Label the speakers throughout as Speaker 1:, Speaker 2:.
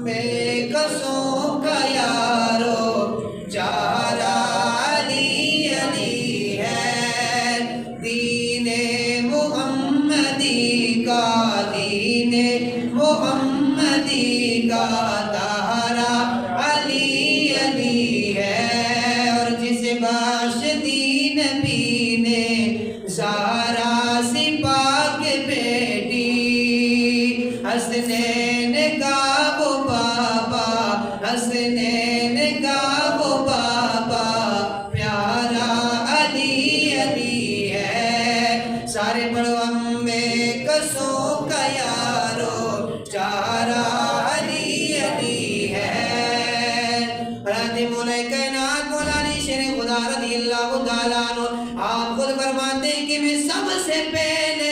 Speaker 1: میں کسوں کا یارو چارہ علی علی ہے، دین محمدی کا، دین محمدی کا تارا علی علی ہے، اور جس باش دین نبی نے زہرا سی پاک بیٹی، حسنین کا وہ بابا، حسنین کا وہ بابا، پیارا علی علی ہے، سارے پڑھو میں کسوں کا یارو چارہ علی علی ہے۔ حضرت مولا کائنات مولانا شیر خدا رضی اللہ تعالیٰ عنہ آپ خود فرماتے ہیں کہ میں سب سے پہلے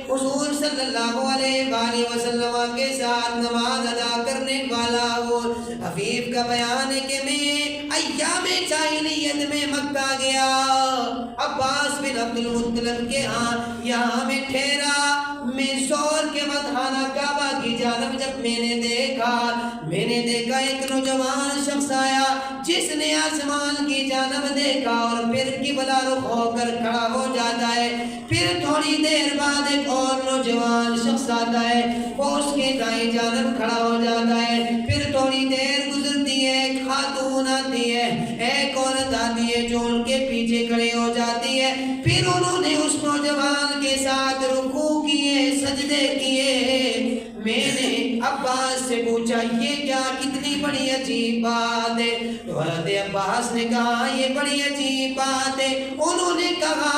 Speaker 1: حضور صلی اللہ علیہ وآلہ وسلم کے ساتھ نماز ادا کرنے والا ہوں۔ حفیظ کا بیان ہے کہ میں ایام جاہلیت میں مکہ گیا، عباس بن عبد المطلب کے ہاں یہاں میں ٹھہرا، میں زور کے وقت خانہ کعبہ کی جانب جب میں نے دیکھا ایک نوجوان شخص آیا جس نے آسمان کی جانب دیکھا اور پھر قبلہ رخ ہو کر کھڑا ہو جاتا ہے، پھر تھوڑی دیر بعد ایک اور نوجوان شخص آتا ہے، وہ اس کے دائیں جانب کھڑا ہو جاتا ہے، پھر تھوڑی دیر گزرتی ہے، ایک خاتون آتی ہے، ایک عورت آتی ہے جو ان کے پیچھے کھڑے ہو جاتی ہے، پھر انہوں نے اس نوجوان کے ساتھ رکوع کیے، سجدے کیے۔ میں نے عباس سے پوچھا یہ کیا، کتنی بڑی عجیب بات ہے؟ تو حضرت عباس نے کہا یہ بڑی عجیب بات ہے۔ انہوں نے کہا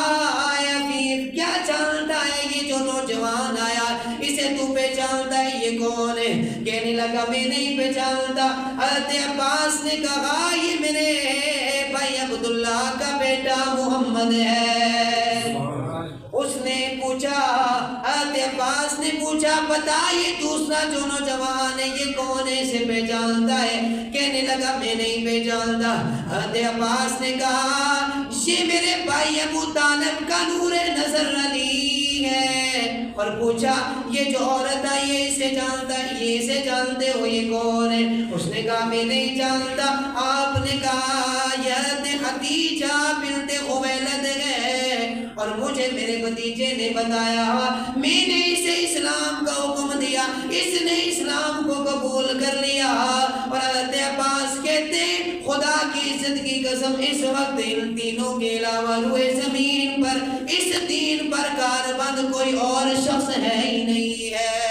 Speaker 1: اے حفیظ کیا جانتا ہے یہ جو نوجوان آیا، اسے تو پہچانتا ہے یہ کون ہے؟ کہنے لگا میں نہیں پہچانتا۔ حضرت عباس نے کہا یہ میرے بھائی عبداللہ کا بیٹا محمد ہے۔ اس نے پوچھا، حضرت عباس نے پوچھا بتا یہ دوسرا جو نوجوان ہے یہ کون ہے، اسے پہچانتا ہے؟ کہنے لگا میں نہیں پہچانتا۔ حضرت عباس نے کہا یہ میرے بھائی ابو طالب کا نور نظر علی ہے، اور پوچھا یہ جو عورت آئی ہے اسے جانتا ہے، یہ اسے جانتے ہو یہ کون ہے؟ اس نے کہا میں نہیں جانتا۔ آپ نے کہا یہ حضرت خدیجہ بنت خویلد ہے، اور مجھے میرے بھتیجے نے بتایا، میں نے اسے اسلام کا حکم دیا، اس نے اسلام کو قبول کر لیا۔ اور حضرت عباس کہتے خدا کی عزت کی قسم اس وقت ان تینوں کے علاوہ روئے زمین پر اس دین پر کاربند کوئی اور شخص ہے ہی نہیں ہے۔